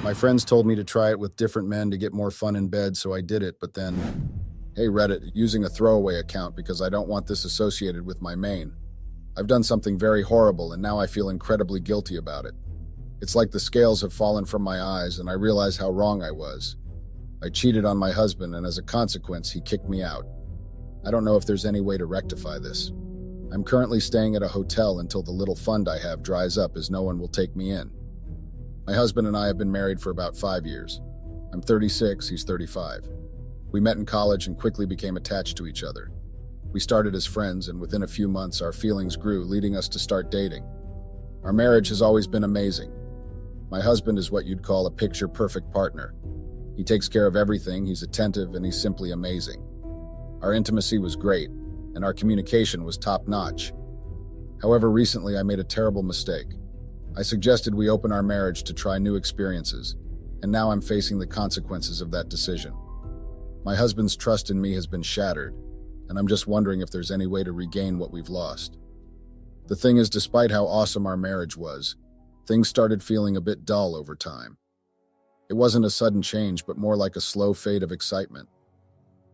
My friends told me to try it with different men to get more fun in bed, so I did it, but then, hey Reddit, using a throwaway account because I don't want this associated with my main. I've done something very horrible and now I feel incredibly guilty about it. It's like the scales have fallen from my eyes and I realize how wrong I was. I cheated on my husband and as a consequence, he kicked me out. I don't know if there's any way to rectify this. I'm currently staying at a hotel until the little fund I have dries up as no one will take me in. My husband and I have been married for about 5 years. I'm 36, he's 35. We met in college and quickly became attached to each other. We started as friends and within a few months our feelings grew, leading us to start dating. Our marriage has always been amazing. My husband is what you'd call a picture-perfect partner. He takes care of everything, he's attentive, and he's simply amazing. Our intimacy was great, and our communication was top-notch. However, recently I made a terrible mistake. I suggested we open our marriage to try new experiences, and now I'm facing the consequences of that decision. My husband's trust in me has been shattered, and I'm just wondering if there's any way to regain what we've lost. The thing is, despite how awesome our marriage was, things started feeling a bit dull over time. It wasn't a sudden change, but more like a slow fade of excitement.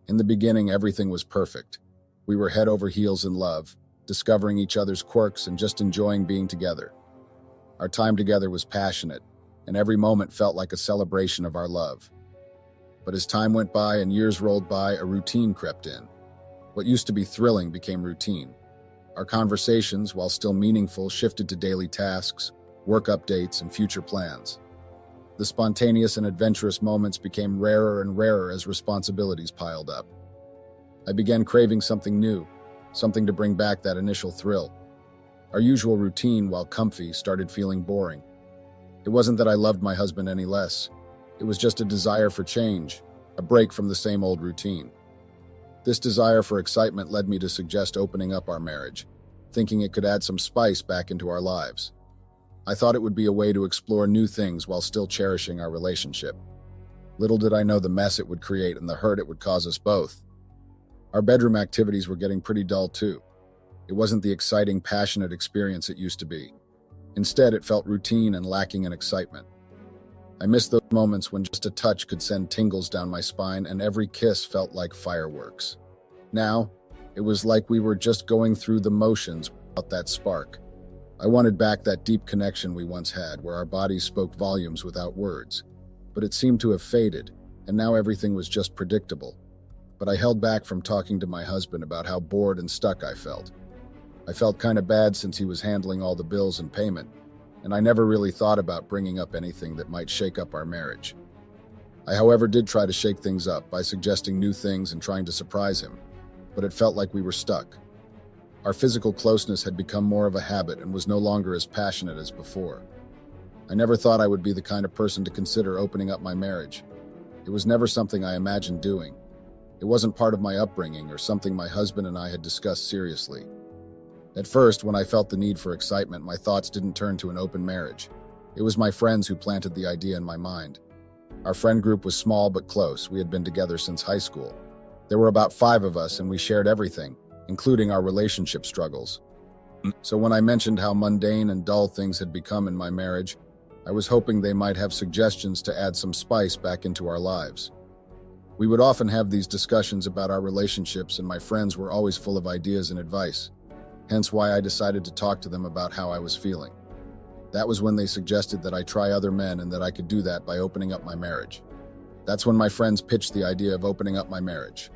In the beginning, everything was perfect. We were head over heels in love, discovering each other's quirks and just enjoying being together. Our time together was passionate, and every moment felt like a celebration of our love. But as time went by and years rolled by, a routine crept in. What used to be thrilling became routine. Our conversations, while still meaningful, shifted to daily tasks, work updates, and future plans. The spontaneous and adventurous moments became rarer and rarer as responsibilities piled up. I began craving something new, something to bring back that initial thrill. Our usual routine, while comfy, started feeling boring. It wasn't that I loved my husband any less. It was just a desire for change, a break from the same old routine. This desire for excitement led me to suggest opening up our marriage, thinking it could add some spice back into our lives. I thought it would be a way to explore new things while still cherishing our relationship. Little did I know the mess it would create and the hurt it would cause us both. Our bedroom activities were getting pretty dull too. It wasn't the exciting, passionate experience it used to be. Instead, it felt routine and lacking in excitement. I missed those moments when just a touch could send tingles down my spine and every kiss felt like fireworks. Now, it was like we were just going through the motions without that spark. I wanted back that deep connection we once had, where our bodies spoke volumes without words. But it seemed to have faded, and now everything was just predictable. But I held back from talking to my husband about how bored and stuck I felt. I felt kind of bad since he was handling all the bills and payment, and I never really thought about bringing up anything that might shake up our marriage. I, however, did try to shake things up by suggesting new things and trying to surprise him, but it felt like we were stuck. Our physical closeness had become more of a habit and was no longer as passionate as before. I never thought I would be the kind of person to consider opening up my marriage. It was never something I imagined doing. It wasn't part of my upbringing or something my husband and I had discussed seriously. At first, when I felt the need for excitement, my thoughts didn't turn to an open marriage. It was my friends who planted the idea in my mind. Our friend group was small but close. We had been together since high school. There were about 5 of us and we shared everything, including our relationship struggles. So when I mentioned how mundane and dull things had become in my marriage, I was hoping they might have suggestions to add some spice back into our lives. We would often have these discussions about our relationships and my friends were always full of ideas and advice. Hence why I decided to talk to them about how I was feeling. That was when they suggested that I try other men and that I could do that by opening up my marriage. That's when my friends pitched the idea of opening up my marriage.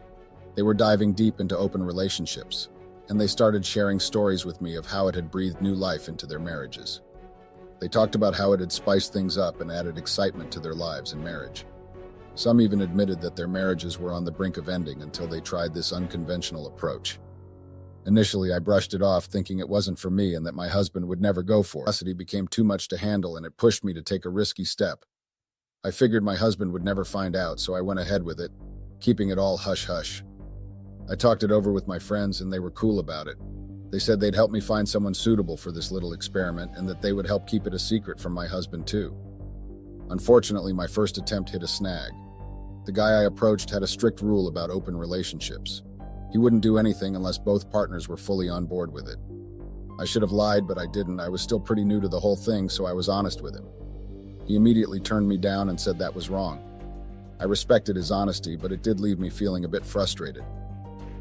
They were diving deep into open relationships, and they started sharing stories with me of how it had breathed new life into their marriages. They talked about how it had spiced things up and added excitement to their lives and marriage. Some even admitted that their marriages were on the brink of ending until they tried this unconventional approach. Initially, I brushed it off, thinking it wasn't for me and that my husband would never go for it. Curiosity became too much to handle and it pushed me to take a risky step. I figured my husband would never find out, so I went ahead with it, keeping it all hush-hush. I talked it over with my friends and they were cool about it. They said they'd help me find someone suitable for this little experiment and that they would help keep it a secret from my husband too. Unfortunately, my first attempt hit a snag. The guy I approached had a strict rule about open relationships. He wouldn't do anything unless both partners were fully on board with it. I should have lied, but I didn't. I was still pretty new to the whole thing, so I was honest with him. He immediately turned me down and said that was wrong. I respected his honesty, but it did leave me feeling a bit frustrated.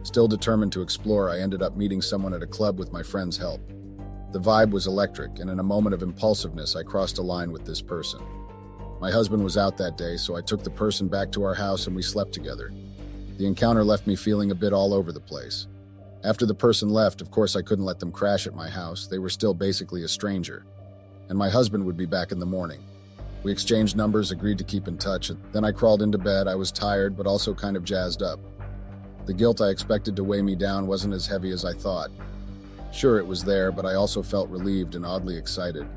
Still determined to explore, I ended up meeting someone at a club with my friend's help. The vibe was electric, and in a moment of impulsiveness, I crossed a line with this person. My husband was out that day, so I took the person back to our house and we slept together. The encounter left me feeling a bit all over the place. After the person left, of course I couldn't let them crash at my house. They were still basically a stranger. And my husband would be back in the morning. We exchanged numbers, agreed to keep in touch, and then I crawled into bed. I was tired, but also kind of jazzed up. The guilt I expected to weigh me down wasn't as heavy as I thought. Sure, it was there, but I also felt relieved and oddly excited.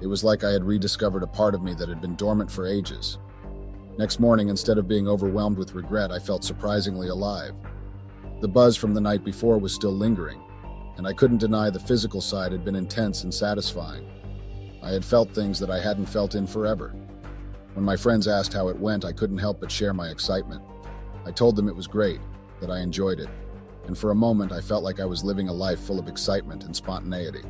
It was like I had rediscovered a part of me that had been dormant for ages. Next morning, instead of being overwhelmed with regret, I felt surprisingly alive. The buzz from the night before was still lingering, and I couldn't deny the physical side had been intense and satisfying. I had felt things that I hadn't felt in forever. When my friends asked how it went, I couldn't help but share my excitement. I told them it was great, that I enjoyed it, and for a moment I felt like I was living a life full of excitement and spontaneity.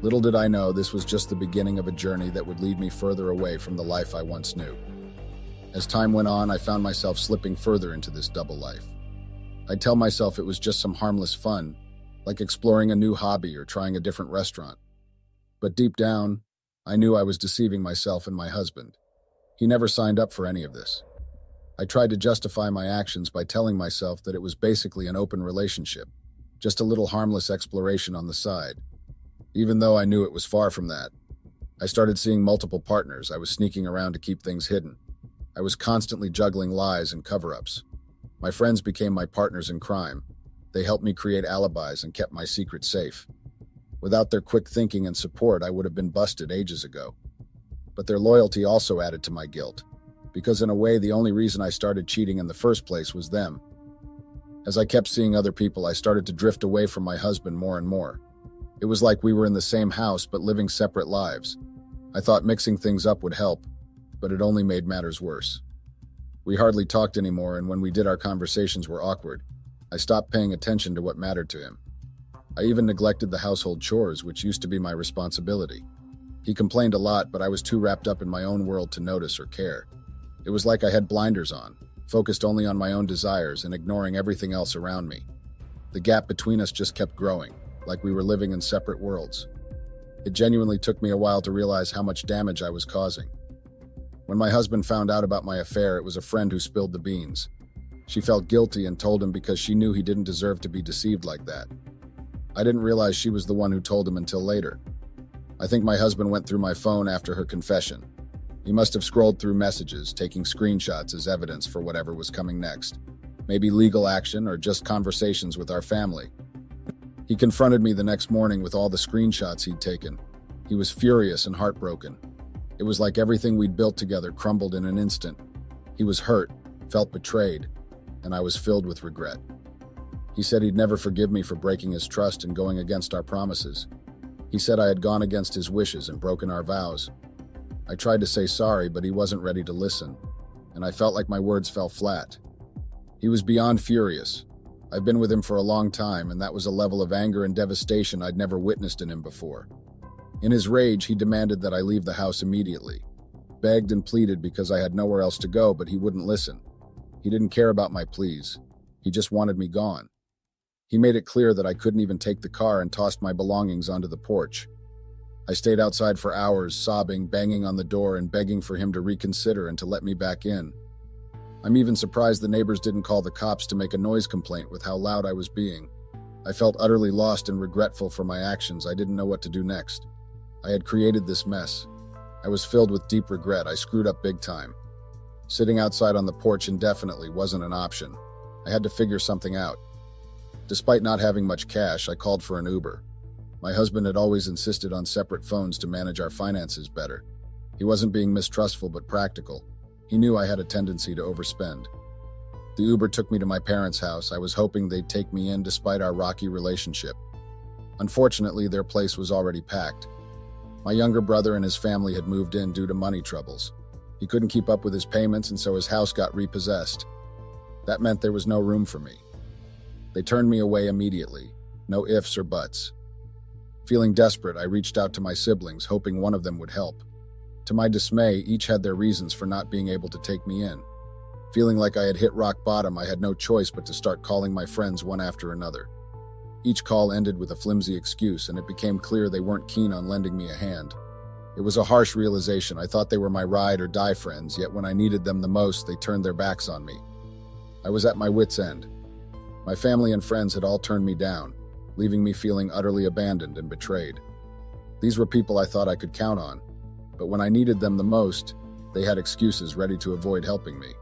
Little did I know this was just the beginning of a journey that would lead me further away from the life I once knew. As time went on, I found myself slipping further into this double life. I'd tell myself it was just some harmless fun, like exploring a new hobby or trying a different restaurant. But deep down, I knew I was deceiving myself and my husband. He never signed up for any of this. I tried to justify my actions by telling myself that it was basically an open relationship, just a little harmless exploration on the side. Even though I knew it was far from that. I started seeing multiple partners. I was sneaking around to keep things hidden. I was constantly juggling lies and cover-ups. My friends became my partners in crime. They helped me create alibis and kept my secret safe. Without their quick thinking and support, I would have been busted ages ago. But their loyalty also added to my guilt, because in a way, the only reason I started cheating in the first place was them. As I kept seeing other people, I started to drift away from my husband more and more. It was like we were in the same house, but living separate lives. I thought mixing things up would help, but it only made matters worse. We hardly talked anymore, and when we did, our conversations were awkward. I stopped paying attention to what mattered to him. I even neglected the household chores, which used to be my responsibility. He complained a lot, but I was too wrapped up in my own world to notice or care. It was like I had blinders on, focused only on my own desires and ignoring everything else around me. The gap between us just kept growing, like we were living in separate worlds. It genuinely took me a while to realize how much damage I was causing. When my husband found out about my affair, it was a friend who spilled the beans. She felt guilty and told him because she knew he didn't deserve to be deceived like that. I didn't realize she was the one who told him until later. I think my husband went through my phone after her confession. He must have scrolled through messages, taking screenshots as evidence for whatever was coming next. Maybe legal action or just conversations with our family. He confronted me the next morning with all the screenshots he'd taken. He was furious and heartbroken. It was like everything we'd built together crumbled in an instant. He was hurt, felt betrayed, and I was filled with regret. He said he'd never forgive me for breaking his trust and going against our promises. He said I had gone against his wishes and broken our vows. I tried to say sorry, but he wasn't ready to listen, and I felt like my words fell flat. He was beyond furious. I've been with him for a long time, and that was a level of anger and devastation I'd never witnessed in him before. In his rage, he demanded that I leave the house immediately. Begged and pleaded because I had nowhere else to go, but he wouldn't listen. He didn't care about my pleas. He just wanted me gone. He made it clear that I couldn't even take the car and tossed my belongings onto the porch. I stayed outside for hours, sobbing, banging on the door, and begging for him to reconsider and to let me back in. I'm even surprised the neighbors didn't call the cops to make a noise complaint with how loud I was being. I felt utterly lost and regretful for my actions. I didn't know what to do next. I had created this mess. I was filled with deep regret. I screwed up big time. Sitting outside on the porch indefinitely wasn't an option. I had to figure something out. Despite not having much cash, I called for an Uber. My husband had always insisted on separate phones to manage our finances better. He wasn't being mistrustful but practical. He knew I had a tendency to overspend. The Uber took me to my parents' house. I was hoping they'd take me in despite our rocky relationship. Unfortunately, their place was already packed. My younger brother and his family had moved in due to money troubles. He couldn't keep up with his payments, and so his house got repossessed. That meant there was no room for me. They turned me away immediately, no ifs or buts. Feeling desperate, I reached out to my siblings, hoping one of them would help. To my dismay, each had their reasons for not being able to take me in. Feeling like I had hit rock bottom, I had no choice but to start calling my friends one after another. Each call ended with a flimsy excuse, and it became clear they weren't keen on lending me a hand. It was a harsh realization. I thought they were my ride or die friends, yet when I needed them the most, they turned their backs on me. I was at my wit's end. My family and friends had all turned me down, leaving me feeling utterly abandoned and betrayed. These were people I thought I could count on, but when I needed them the most, they had excuses ready to avoid helping me.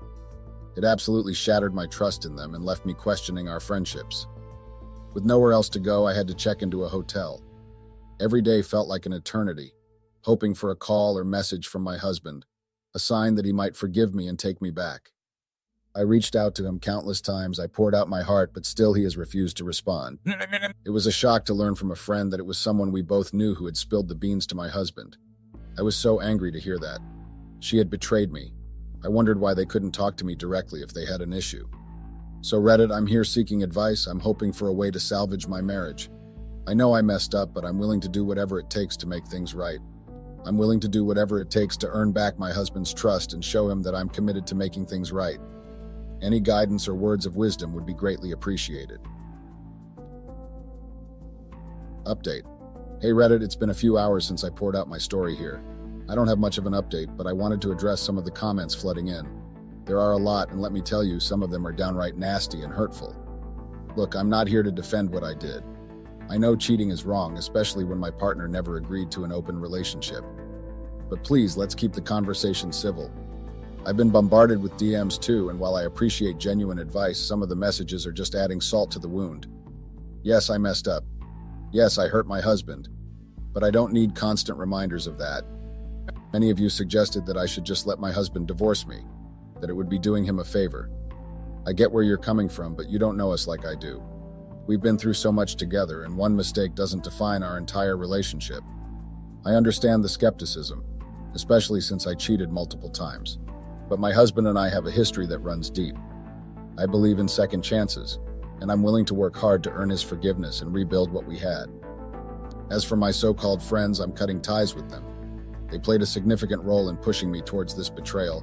It absolutely shattered my trust in them and left me questioning our friendships. With nowhere else to go, I had to check into a hotel. Every day felt like an eternity, hoping for a call or message from my husband, a sign that he might forgive me and take me back. I reached out to him countless times. I poured out my heart, but still he has refused to respond. It was a shock to learn from a friend that it was someone we both knew who had spilled the beans to my husband. I was so angry to hear that. She had betrayed me. I wondered why they couldn't talk to me directly if they had an issue. So Reddit, I'm here seeking advice. I'm hoping for a way to salvage my marriage. I know I messed up, but I'm willing to do whatever it takes to make things right. I'm willing to do whatever it takes to earn back my husband's trust and show him that I'm committed to making things right. Any guidance or words of wisdom would be greatly appreciated. Update. Hey Reddit, it's been a few hours since I poured out my story here. I don't have much of an update, but I wanted to address some of the comments flooding in. There are a lot, and let me tell you, some of them are downright nasty and hurtful. Look, I'm not here to defend what I did. I know cheating is wrong, especially when my partner never agreed to an open relationship. But please, let's keep the conversation civil. I've been bombarded with DMs too, and while I appreciate genuine advice, some of the messages are just adding salt to the wound. Yes, I messed up. Yes, I hurt my husband. But I don't need constant reminders of that. Many of you suggested that I should just let my husband divorce me, that it would be doing him a favor. I get where you're coming from, but you don't know us like I do. We've been through so much together, and one mistake doesn't define our entire relationship. I understand the skepticism, especially since I cheated multiple times. But my husband and I have a history that runs deep. I believe in second chances, and I'm willing to work hard to earn his forgiveness and rebuild what we had. As for my so-called friends, I'm cutting ties with them. They played a significant role in pushing me towards this betrayal,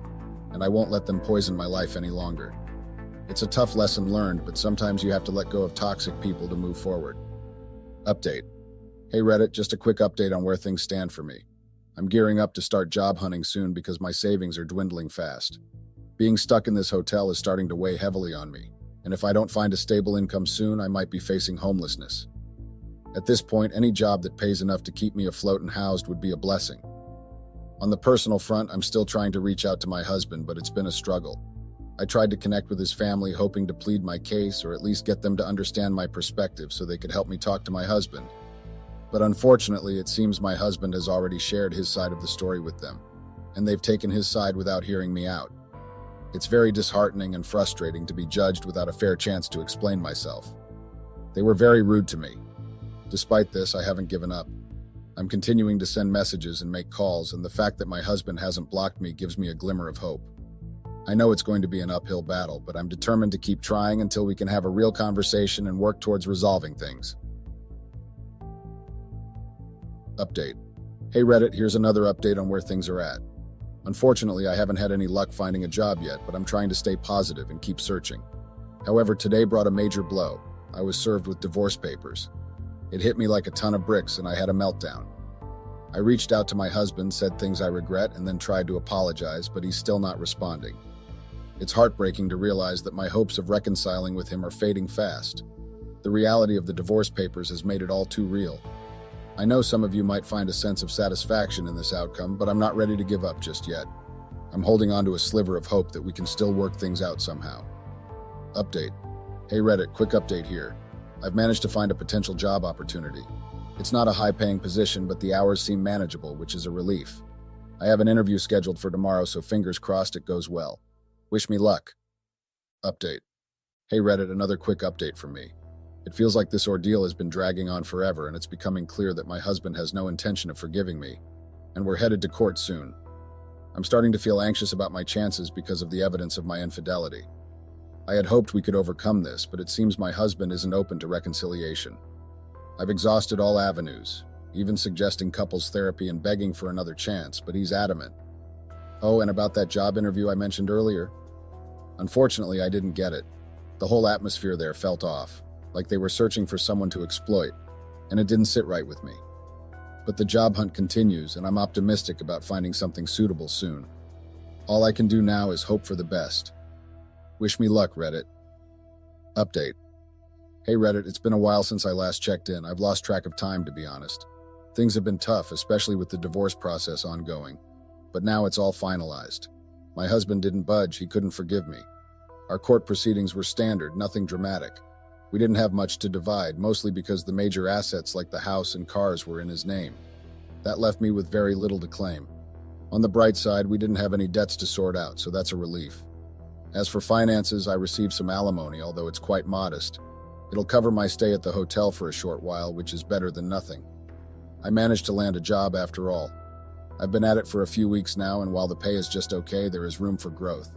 and I won't let them poison my life any longer. It's a tough lesson learned, but sometimes you have to let go of toxic people to move forward. Update. Hey Reddit, just a quick update on where things stand for me. I'm gearing up to start job hunting soon because my savings are dwindling fast. Being stuck in this hotel is starting to weigh heavily on me, and if I don't find a stable income soon, I might be facing homelessness. At this point, any job that pays enough to keep me afloat and housed would be a blessing. On the personal front, I'm still trying to reach out to my husband, but it's been a struggle. I tried to connect with his family, hoping to plead my case or at least get them to understand my perspective so they could help me talk to my husband. But unfortunately, it seems my husband has already shared his side of the story with them, and they've taken his side without hearing me out. It's very disheartening and frustrating to be judged without a fair chance to explain myself. They were very rude to me. Despite this, I haven't given up. I'm continuing to send messages and make calls, and the fact that my husband hasn't blocked me gives me a glimmer of hope. I know it's going to be an uphill battle, but I'm determined to keep trying until we can have a real conversation and work towards resolving things. Update. Hey Reddit, here's another update on where things are at. Unfortunately, I haven't had any luck finding a job yet, but I'm trying to stay positive and keep searching. However, today brought a major blow. I was served with divorce papers. It hit me like a ton of bricks, and I had a meltdown. I reached out to my husband, said things I regret, and then tried to apologize, but he's still not responding. It's heartbreaking to realize that my hopes of reconciling with him are fading fast. The reality of the divorce papers has made it all too real. I know some of you might find a sense of satisfaction in this outcome, but I'm not ready to give up just yet. I'm holding on to a sliver of hope that we can still work things out somehow. Update. Hey Reddit, quick update here. I've managed to find a potential job opportunity. It's not a high-paying position, but the hours seem manageable, which is a relief. I have an interview scheduled for tomorrow, so fingers crossed it goes well. Wish me luck. Update. Hey Reddit, another quick update from me. It feels like this ordeal has been dragging on forever, and it's becoming clear that my husband has no intention of forgiving me, and we're headed to court soon. I'm starting to feel anxious about my chances because of the evidence of my infidelity. I had hoped we could overcome this, but it seems my husband isn't open to reconciliation. I've exhausted all avenues. even suggesting couples therapy and begging for another chance, but he's adamant. Oh, and about that job interview I mentioned earlier? Unfortunately, I didn't get it. The whole atmosphere there felt off, like they were searching for someone to exploit, and it didn't sit right with me. But the job hunt continues, and I'm optimistic about finding something suitable soon. All I can do now is hope for the best. Wish me luck, Reddit. Update. Hey Reddit, it's been a while since I last checked in. I've lost track of time, to be honest. Things have been tough, especially with the divorce process ongoing. But now it's all finalized. My husband didn't budge, he couldn't forgive me. Our court proceedings were standard, nothing dramatic. We didn't have much to divide, mostly because the major assets like the house and cars were in his name. That left me with very little to claim. On the bright side, we didn't have any debts to sort out, so that's a relief. As for finances, I received some alimony, although it's quite modest. It'll cover my stay at the hotel for a short while, which is better than nothing. I managed to land a job after all. I've been at it for a few weeks now, and while the pay is just okay, there is room for growth.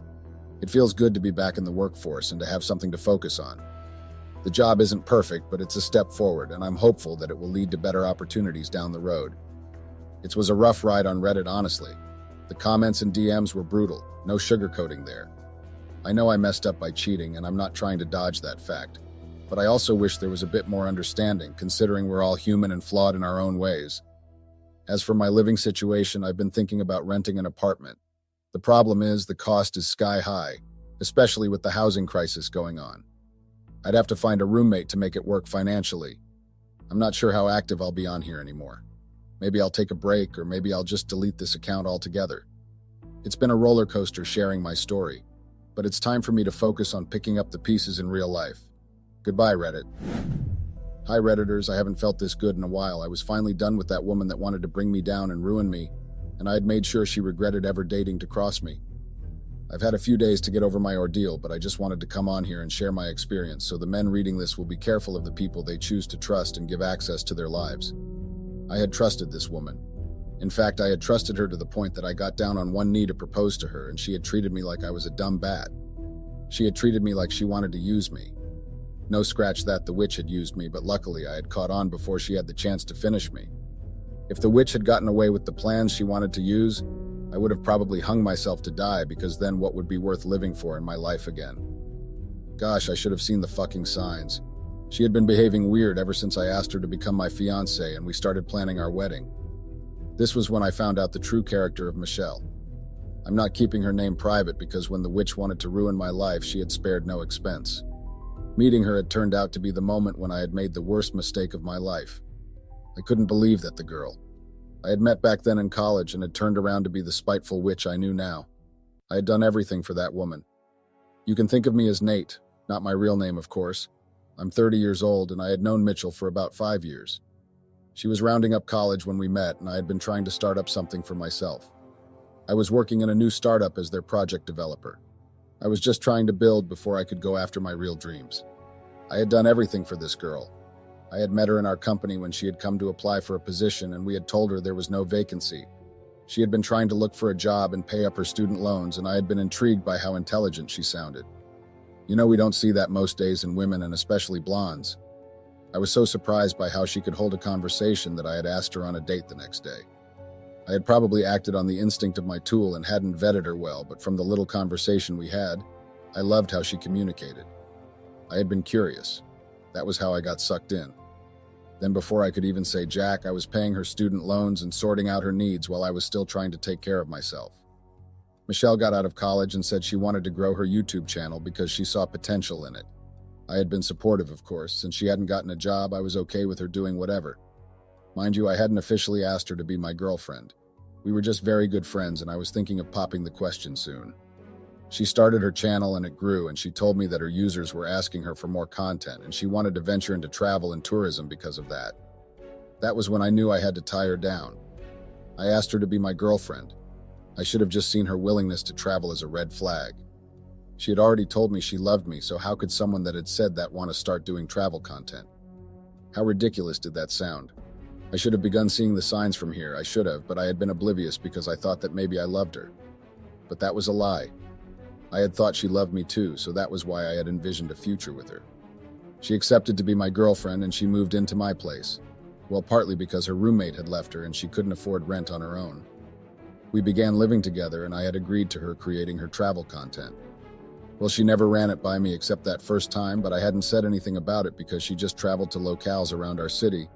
It feels good to be back in the workforce and to have something to focus on. The job isn't perfect, but it's a step forward, and I'm hopeful that it will lead to better opportunities down the road. It was a rough ride on Reddit, honestly. The comments and DMs were brutal, no sugarcoating there. I know I messed up by cheating, and I'm not trying to dodge that fact. But I also wish there was a bit more understanding, considering we're all human and flawed in our own ways. As for my living situation, I've been thinking about renting an apartment. The problem is the cost is sky high, especially with the housing crisis going on. I'd have to find a roommate to make it work financially. I'm not sure how active I'll be on here anymore. Maybe I'll take a break, or maybe I'll just delete this account altogether. It's been a roller coaster sharing my story, but it's time for me to focus on picking up the pieces in real life. Goodbye, Reddit. Hi, Redditors. I haven't felt this good in a while. I was finally done with that woman that wanted to bring me down and ruin me, and I had made sure she regretted ever dating to cross me. I've had a few days to get over my ordeal, but I just wanted to come on here and share my experience so the men reading this will be careful of the people they choose to trust and give access to their lives. I had trusted this woman. In fact, I had trusted her to the point that I got down on one knee to propose to her, and she had treated me like I was a dumb bat. She had treated me like she wanted to use me. No scratch that the witch had used me, but luckily I had caught on before she had the chance to finish me. If the witch had gotten away with the plans she wanted to use, I would have probably hung myself to die, because then what would be worth living for in my life again? Gosh, I should have seen the fucking signs. She had been behaving weird ever since I asked her to become my fiancée and we started planning our wedding. This was when I found out the true character of Michelle. I'm not keeping her name private because when the witch wanted to ruin my life, she had spared no expense. Meeting her had turned out to be the moment when I had made the worst mistake of my life. I couldn't believe that the girl I had met back then in college and had turned around to be the spiteful witch I knew now. I had done everything for that woman. You can think of me as Nate, not my real name, of course. I'm 30 years old, and I had known Mitchell for about 5 years. She was rounding up college when we met, and I had been trying to start up something for myself. I was working in a new startup as their project developer. I was just trying to build before I could go after my real dreams. I had done everything for this girl. I had met her in our company when she had come to apply for a position, and we had told her there was no vacancy. She had been trying to look for a job and pay up her student loans, and I had been intrigued by how intelligent she sounded. You know, we don't see that most days in women, and especially blondes. I was so surprised by how she could hold a conversation that I had asked her on a date the next day. I had probably acted on the instinct of my tool and hadn't vetted her well, but from the little conversation we had, I loved how she communicated. I had been curious. That was how I got sucked in. Then before I could even say jack, I was paying her student loans and sorting out her needs while I was still trying to take care of myself. Michelle got out of college and said she wanted to grow her YouTube channel because she saw potential in it. I had been supportive, of course. Since she hadn't gotten a job, I was okay with her doing whatever. Mind you, I hadn't officially asked her to be my girlfriend. We were just very good friends, and I was thinking of popping the question soon. She started her channel and it grew, and she told me that her users were asking her for more content, and she wanted to venture into travel and tourism because of that. That was when I knew I had to tie her down. I asked her to be my girlfriend. I should have just seen her willingness to travel as a red flag. She had already told me she loved me, so how could someone that had said that want to start doing travel content? How ridiculous did that sound? I should have begun seeing the signs from here, I should have, but I had been oblivious because I thought that maybe I loved her. But that was a lie. I had thought she loved me too, so that was why I had envisioned a future with her. She accepted to be my girlfriend and she moved into my place. Well, partly because her roommate had left her and she couldn't afford rent on her own. We began living together and I had agreed to her creating her travel content. Well, she never ran it by me except that first time, but I hadn't said anything about it because she just traveled to locales around our city,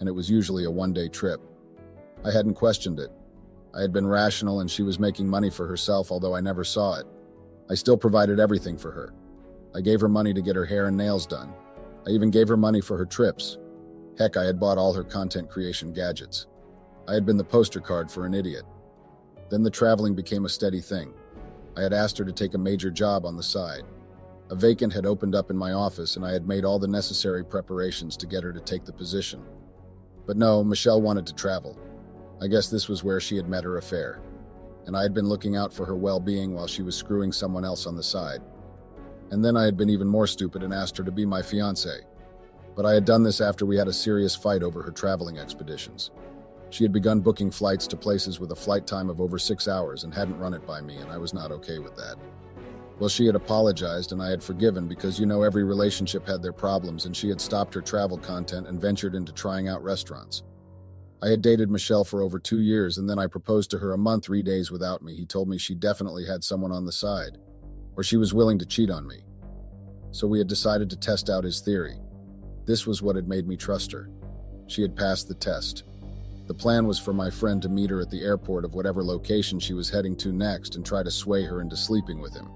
and it was usually a one-day trip. I hadn't questioned it. I had been rational and she was making money for herself, although I never saw it. I still provided everything for her. I gave her money to get her hair and nails done. I even gave her money for her trips. Heck, I had bought all her content creation gadgets. I had been the poster card for an idiot. Then the traveling became a steady thing. I had asked her to take a major job on the side. A vacant had opened up in my office and I had made all the necessary preparations to get her to take the position. But no, Michelle wanted to travel. I guess this was where she had met her affair. And I had been looking out for her well-being while she was screwing someone else on the side. And then I had been even more stupid and asked her to be my fiancé. But I had done this after we had a serious fight over her traveling expeditions. She had begun booking flights to places with a flight time of over 6 hours and hadn't run it by me, and I was not okay with that. Well, she had apologized and I had forgiven because every relationship had their problems, and she had stopped her travel content and ventured into trying out restaurants. I had dated Michelle for over 2 years, and then I proposed to her a month, 3 days without me. He told me she definitely had someone on the side, or she was willing to cheat on me. So we had decided to test out his theory. This was what had made me trust her. She had passed the test. The plan was for my friend to meet her at the airport of whatever location she was heading to next and try to sway her into sleeping with him.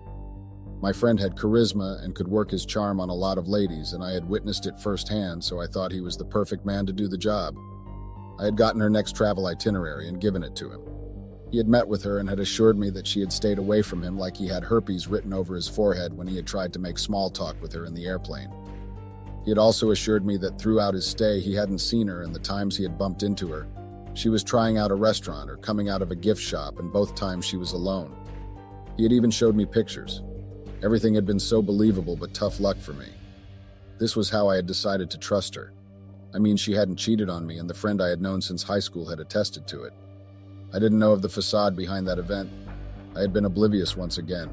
My friend had charisma and could work his charm on a lot of ladies, and I had witnessed it firsthand, so I thought he was the perfect man to do the job. I had gotten her next travel itinerary and given it to him. He had met with her and had assured me that she had stayed away from him like he had herpes written over his forehead when he had tried to make small talk with her in the airplane. He had also assured me that throughout his stay he hadn't seen her, and the times he had bumped into her, she was trying out a restaurant or coming out of a gift shop, and both times she was alone. He had even showed me pictures. Everything had been so believable, but tough luck for me. This was how I had decided to trust her. I mean, she hadn't cheated on me, and the friend I had known since high school had attested to it. I didn't know of the facade behind that event. I had been oblivious once again.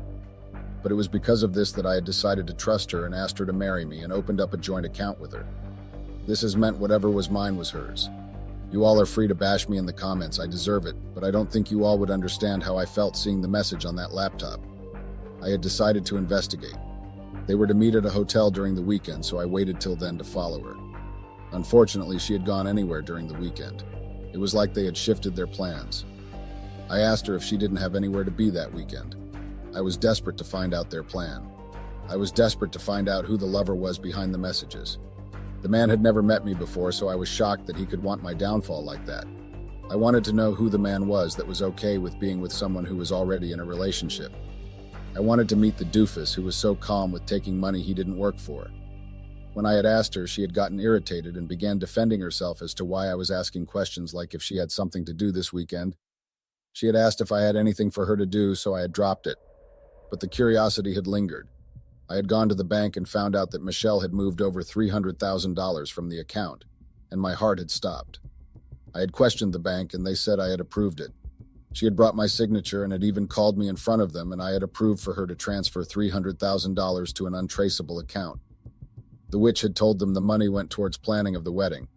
But it was because of this that I had decided to trust her and asked her to marry me and opened up a joint account with her. This has meant whatever was mine was hers. You all are free to bash me in the comments, I deserve it, but I don't think you all would understand how I felt seeing the message on that laptop. I had decided to investigate. They were to meet at a hotel during the weekend, so I waited till then to follow her. Unfortunately, she had gone anywhere during the weekend. It was like they had shifted their plans. I asked her if she didn't have anywhere to be that weekend. I was desperate to find out their plan. I was desperate to find out who the lover was behind the messages. The man had never met me before, so I was shocked that he could want my downfall like that. I wanted to know who the man was that was okay with being with someone who was already in a relationship. I wanted to meet the doofus who was so calm with taking money he didn't work for. When I had asked her, she had gotten irritated and began defending herself as to why I was asking questions like if she had something to do this weekend. She had asked if I had anything for her to do, so I had dropped it. But the curiosity had lingered. I had gone to the bank and found out that Michelle had moved over $300,000 from the account, and my heart had stopped. I had questioned the bank, and they said I had approved it. She had brought my signature and had even called me in front of them, and I had approved for her to transfer $300,000 to an untraceable account. The witch had told them the money went towards planning of the wedding,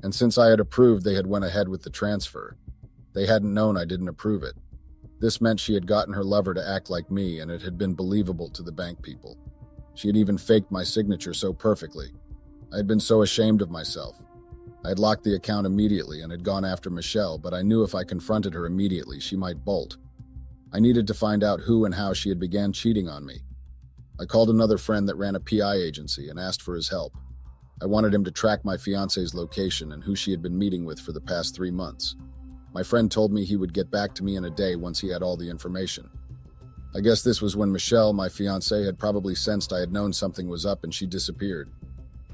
and since I had approved, they had went ahead with the transfer. They hadn't known I didn't approve it. This meant she had gotten her lover to act like me, and it had been believable to the bank people. She had even faked my signature so perfectly. I had been so ashamed of myself. I had locked the account immediately and had gone after Michelle, but I knew if I confronted her immediately, she might bolt. I needed to find out who and how she had began cheating on me. I called another friend that ran a PI agency and asked for his help. I wanted him to track my fiance's location and who she had been meeting with for the past 3 months. My friend told me he would get back to me in a day once he had all the information. I guess this was when Michelle, my fiancée, had probably sensed I had known something was up and she disappeared.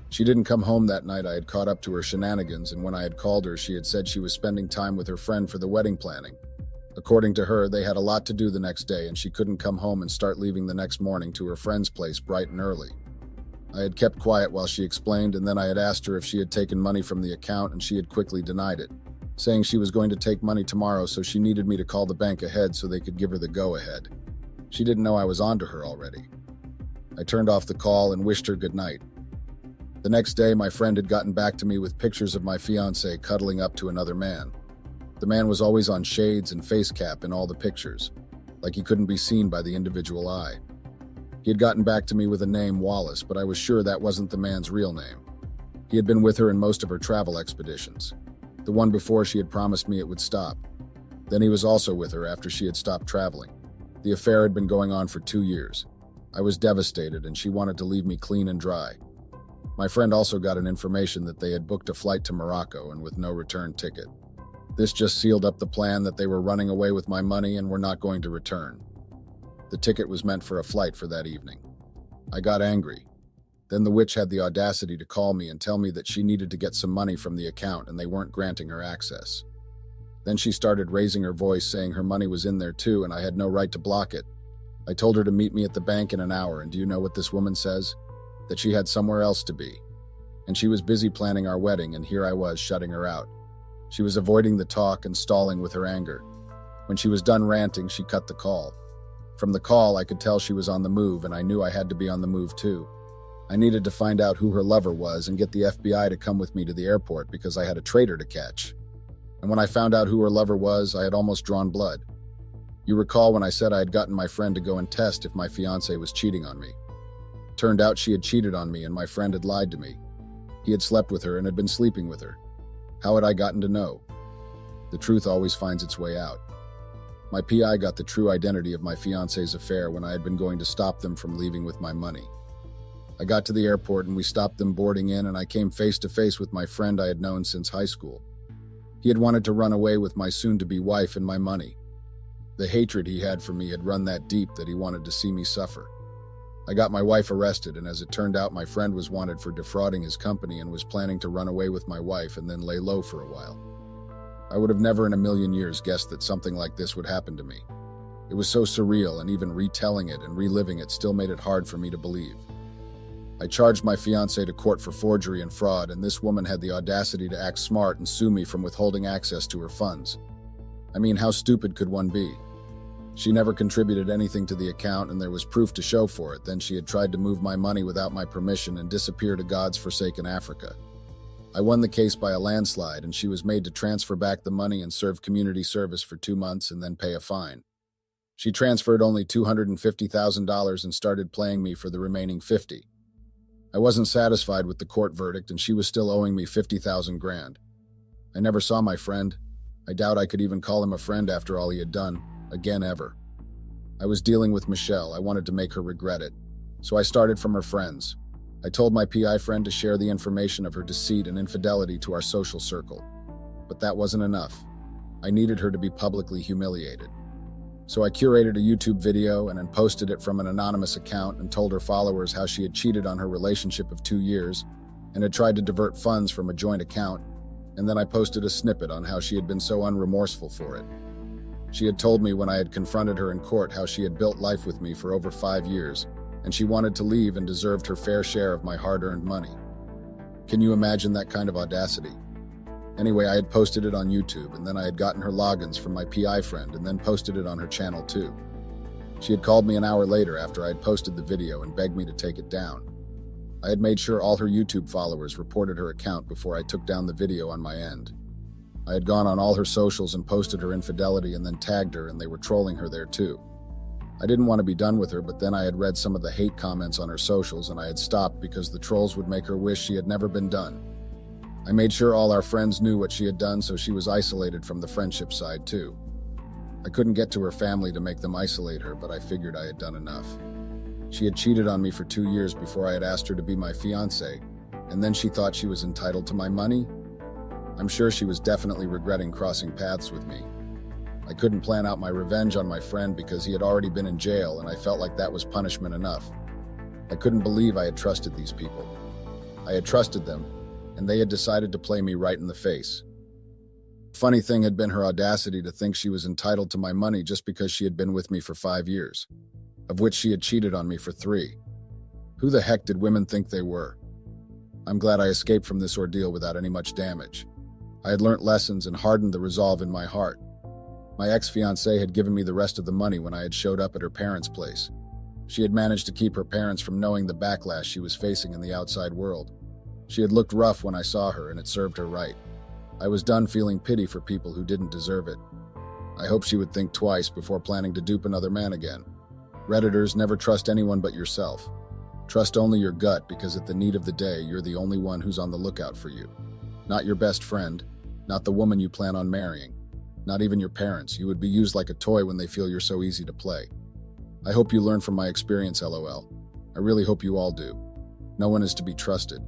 She didn't come home that night. I had caught up to her shenanigans, and when I had called her, she had said she was spending time with her friend for the wedding planning. According to her, they had a lot to do the next day, and she couldn't come home and start leaving the next morning to her friend's place bright and early. I had kept quiet while she explained, and then I had asked her if she had taken money from the account, and she had quickly denied it, saying she was going to take money tomorrow, so she needed me to call the bank ahead so they could give her the go-ahead. She didn't know I was onto her already. I turned off the call and wished her good night. The next day, my friend had gotten back to me with pictures of my fiancé cuddling up to another man. The man was always on shades and face cap in all the pictures, like he couldn't be seen by the individual eye. He had gotten back to me with a name, Wallace, but I was sure that wasn't the man's real name. He had been with her in most of her travel expeditions. The one before, she had promised me it would stop. Then he was also with her after she had stopped traveling. The affair had been going on for 2 years. I was devastated, and she wanted to leave me clean and dry. My friend also got an information that they had booked a flight to Morocco and with no return ticket. This just sealed up the plan that they were running away with my money and were not going to return. The ticket was meant for a flight for that evening. I got angry. Then the witch had the audacity to call me and tell me that she needed to get some money from the account and they weren't granting her access. Then she started raising her voice, saying her money was in there too and I had no right to block it. I told her to meet me at the bank in an hour, and do you know what this woman says? That she had somewhere else to be. And she was busy planning our wedding, and here I was shutting her out. She was avoiding the talk and stalling with her anger. When she was done ranting, she cut the call. From the call, I could tell she was on the move, and I knew I had to be on the move too. I needed to find out who her lover was and get the FBI to come with me to the airport because I had a traitor to catch. And when I found out who her lover was, I had almost drawn blood. You recall when I said I had gotten my friend to go and test if my fiancé was cheating on me. Turned out she had cheated on me and my friend had lied to me. He had slept with her and had been sleeping with her. How had I gotten to know? The truth always finds its way out. My PI got the true identity of my fiancé's affair when I had been going to stop them from leaving with my money. I got to the airport and we stopped them boarding in, and I came face to face with my friend I had known since high school. He had wanted to run away with my soon-to-be wife and my money. The hatred he had for me had run that deep that he wanted to see me suffer. I got my wife arrested, and as it turned out, my friend was wanted for defrauding his company and was planning to run away with my wife and then lay low for a while. I would have never in a million years guessed that something like this would happen to me. It was so surreal, and even retelling it and reliving it still made it hard for me to believe. I charged my fiancé to court for forgery and fraud, and this woman had the audacity to act smart and sue me from withholding access to her funds. I mean, how stupid could one be? She never contributed anything to the account, and there was proof to show for it. Then she had tried to move my money without my permission and disappear to God's forsaken Africa. I won the case by a landslide, and she was made to transfer back the money and serve community service for 2 months and then pay a fine. She transferred only $250,000 and started playing me for the remaining $50,000. I wasn't satisfied with the court verdict, and she was still owing me $50,000. I never saw my friend. I doubt I could even call him a friend after all he had done. Again ever. I was dealing with Michelle. I wanted to make her regret it. So I started from her friends. I told my PI friend to share the information of her deceit and infidelity to our social circle. But that wasn't enough. I needed her to be publicly humiliated. So I curated a YouTube video and then posted it from an anonymous account and told her followers how she had cheated on her relationship of 2 years and had tried to divert funds from a joint account, and then I posted a snippet on how she had been so unremorseful for it. She had told me when I had confronted her in court how she had built life with me for over 5 years, and she wanted to leave and deserved her fair share of my hard-earned money. Can you imagine that kind of audacity? Anyway, I had posted it on YouTube, and then I had gotten her logins from my PI friend and then posted it on her channel too. She had called me an hour later after I had posted the video and begged me to take it down. I had made sure all her YouTube followers reported her account before I took down the video on my end. I had gone on all her socials and posted her infidelity and then tagged her, and they were trolling her there too. I didn't want to be done with her, but then I had read some of the hate comments on her socials and I had stopped because the trolls would make her wish she had never been done. I made sure all our friends knew what she had done, so she was isolated from the friendship side too. I couldn't get to her family to make them isolate her, but I figured I had done enough. She had cheated on me for 2 years before I had asked her to be my fiancé, and then she thought she was entitled to my money? I'm sure she was definitely regretting crossing paths with me. I couldn't plan out my revenge on my friend because he had already been in jail, and I felt like that was punishment enough. I couldn't believe I had trusted these people. I had trusted them, and they had decided to play me right in the face. The funny thing had been her audacity to think she was entitled to my money just because she had been with me for 5 years, of which she had cheated on me for 3. Who the heck did women think they were? I'm glad I escaped from this ordeal without any much damage. I had learnt lessons and hardened the resolve in my heart. My ex-fiancée had given me the rest of the money when I had showed up at her parents' place. She had managed to keep her parents from knowing the backlash she was facing in the outside world. She had looked rough when I saw her, and it served her right. I was done feeling pity for people who didn't deserve it. I hope she would think twice before planning to dupe another man again. Redditors, never trust anyone but yourself. Trust only your gut, because at the need of the day, you're the only one who's on the lookout for you. Not your best friend, not the woman you plan on marrying, not even your parents. You would be used like a toy when they feel you're so easy to play. I hope you learn from my experience, LOL. I really hope you all do. No one is to be trusted.